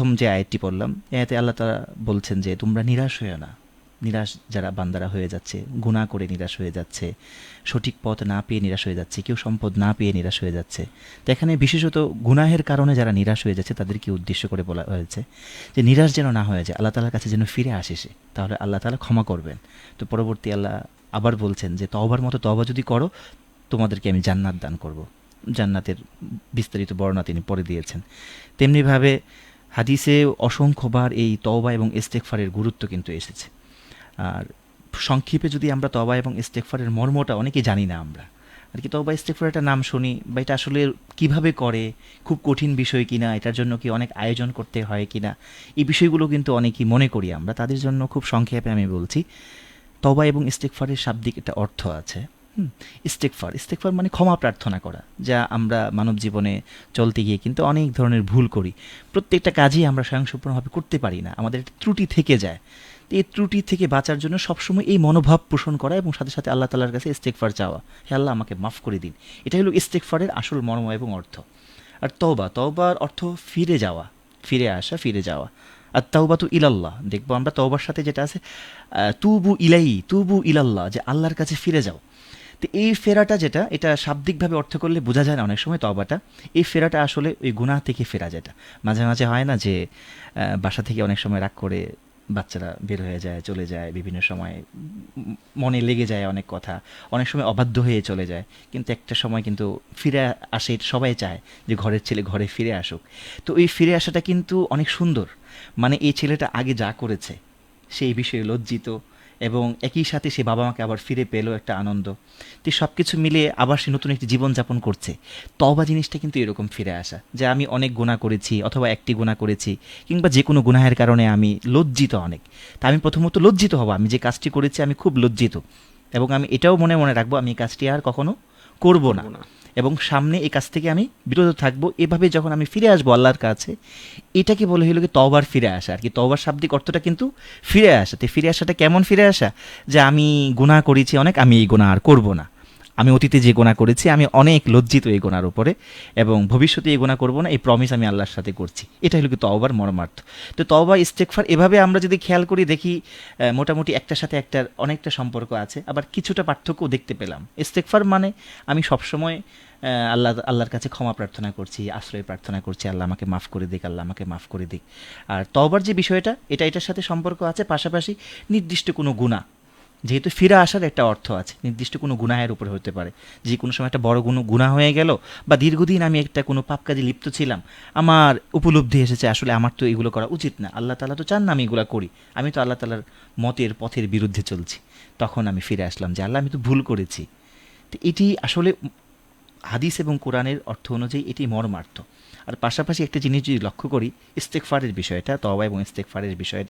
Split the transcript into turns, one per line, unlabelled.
প্রথম যে আয়াতটি পড়লাম, এই আয়াতে আল্লাহ তাআলা বলছেন যে তোমরা নিরাশ হইও না। নিরাশ যারা বান্দারা হয়ে যাচ্ছে, গুনাহ করে নিরাশ হয়ে যাচ্ছে, সঠিক পথ না পেয়ে নিরাশ হয়ে যাচ্ছে, কেউ সম্পদ না পেয়ে নিরাশ হয়ে যাচ্ছে। তো এখানে বিশেষত গুনাহের কারণে যারা নিরাশ হয়ে যাচ্ছে তাদেরকে উদ্দেশ্য করে বলা হয়েছে যে নিরাশ যেন না হয়ে যায়, আল্লাহ তাআলার কাছে যেন ফিরে আসে সে, তাহলে আল্লাহ তাআলা ক্ষমা করবেন। তো পরবর্তী আল্লাহ আবার বলছেন যে তওবার মতো তওবা যদি করো তোমাদেরকে আমি জান্নাত দান করব। জান্নাতের বিস্তারিত বর্ণনা তিনি পরে দিয়েছেন। তেমনিভাবে হাদিসে অসংখ্যবার এই তওবা এবং ইস্তেগফারের গুরুত্ব কিন্তু এসেছে। আর সংক্ষেপে যদি আমরা তওবা এবং ইস্তেগফারের মর্মটা অনেকেই জানি না আমরা। আর কি তওবা ইস্তেগফারের একটা নাম শুনি বা এটা আসলে কিভাবে করে, খুব কঠিন বিষয় কিনা, এটার জন্য কি অনেক আয়োজন করতে হয় কিনা, এই বিষয়গুলো কিন্তু অনেকেই মনে করি আমরা। তাদের জন্য খুব সংক্ষেপে আমি বলছি, তওবা এবং ইস্তেগফারের শাব্দিক একটা অর্থ আছে। ইস্তেগফার মানে ক্ষমা প্রার্থনা করা, যা আমরা মানব জীবনে চলতে গিয়ে কিন্তু অনেক ধরনের ভুল করি। প্রত্যেকটা কাজই আমরা স্বয়ংসম্পূর্ণভাবে করতে পারি না, আমাদের একটা ত্রুটি থেকে যায়। তো এই ত্রুটি থেকে বাঁচার জন্য সবসময় এই মনোভাব পোষণ করা এবং সাথে সাথে আল্লাহ তাআলার কাছে ইস্তেগফার চাওয়া, হে আল্লাহ আমাকে মাফ করে দিন। এটাই হলো ইস্তেগফারের আসল মর্ম এবং অর্থ। আর তওবার অর্থ ফিরে যাওয়া, ফিরে আসা, ফিরে যাওয়া। আর তাওবাতু ইলাল্লাহ, দেখবো আমরা তওবার সাথে যেটা আছে তুবু ইলাল্লাহ, যে আল্লাহর কাছে ফিরে যাও। তো এই ফেরাটা যেটা, এটা শাব্দিকভাবে অর্থ করলে বোঝা যায় না অনেক সময় তওবাটা। এই ফেরাটা আসলে ওই গুনাহ থেকে ফেরা, যেটা মাঝে মাঝে হয় না যে বাসা থেকে অনেক সময় রাগ করে বাচ্চারা বের হয়ে যায়, চলে যায়, বিভিন্ন সময় মনে লেগে যায় অনেক কথা, অনেক সময় অবাধ্য হয়ে চলে যায়, কিন্তু একটা সময় কিন্তু ফিরে আসে। সবাই চায় যে ঘরের ছেলে ঘরে ফিরে আসুক। তো এই ফিরে আসাটা কিন্তু অনেক সুন্দর। মানে এই ছেলেটা আগে যা করেছে সেই বিষয়ে লজ্জিত, এবং একই সাথে সে বাবা মাকে আবার ফিরে পেল, একটা আনন্দ। তো সব কিছু মিলিয়ে আবার সে নতুন একটি জীবনযাপন করছে। তওবা জিনিসটা কিন্তু এরকম ফিরে আসা, যে আমি অনেক গুনাহ করেছি অথবা একটি গুনাহ করেছি, কিংবা যে কোনো গুনাহের কারণে আমি লজ্জিত অনেক। তা আমি প্রথমত লজ্জিত হব, আমি যে কাজটি করেছি আমি খুব লজ্জিত, এবং আমি এটাও মনে মনে রাখবো আমি এই কাজটি আর কখনো করব না,
করব না।
এবং সামনে এই কাজ থেকে আমি বিরত থাকবো। এভাবে যখন আমি ফিরে আসবো আল্লাহর কাছে, এটাকে বলে হলো কি তওবার ফিরে আসা। আর কি তওবার শাব্দিক অর্থটা কিন্তু ফিরে আসা। তো ফিরে আসাটা কেমন ফিরে আসা, যে আমি গুনাহ করেছি অনেক, আমি এই গুনাহ আর করব না। আমি অতীতে যে গুনাহ করেছি আমি অনেক লজ্জিত এই গুনার উপরে, এবং ভবিষ্যতে এই গুনাহ করব না, এই প্রমিস আমি আল্লাহর সাথে করছি। এটা হলো কি তওবার মর্মার্থ। তো তওবা ইস্তেগফার এভাবে আমরা যদি খেয়াল করি দেখি, মোটামুটি একটার সাথে একটার অনেকটা সম্পর্ক আছে, আবার কিছুটা পার্থক্যও দেখতে পেলাম। ইস্তেগফার মানে আমি সবসময় আল্লাহর কাছে ক্ষমা প্রার্থনা করছি, আশ্রয় প্রার্থনা করছি, আল্লাহ আমাকে মাফ করে দিক, আল্লাহ আমাকে মাফ করে দিক। আর তওবার যে বিষয়টা, এটার সাথে সম্পর্ক আছে পাশাপাশি নির্দিষ্ট কোনো গুনাহ, যেহেতু ফিরে আসার একটা অর্থ আছে, নির্দিষ্ট কোনো গুনাহের উপরে হতে পারে, যে কোনো সময় একটা বড় কোনো গুনাহ হয়ে গেল, বা দীর্ঘদিন আমি একটা কোনো পাপ কাজে লিপ্ত ছিলাম, আমার উপলব্ধি এসেছে আসলে আমার তো এগুলো করা উচিত না, আল্লাহ তাআলা তো চান না আমি এগুলো করি, আমি তো আল্লাহ তাআলার মতের পথের বিরুদ্ধে চলছি। তখন আমি ফিরে আসলাম যে আল্লাহ আমি তো ভুল করেছি। তো এটি আসলে হাদিস এবং কোরআনের অর্থ অনুযায়ী এটি মর্মার্থ। আর পাশাপাশি একটা জিনিস যদি লক্ষ্য করি, ইস্তেগফারের বিষয়টা, তওবা এবং ইস্তেগফারের বিষয়টা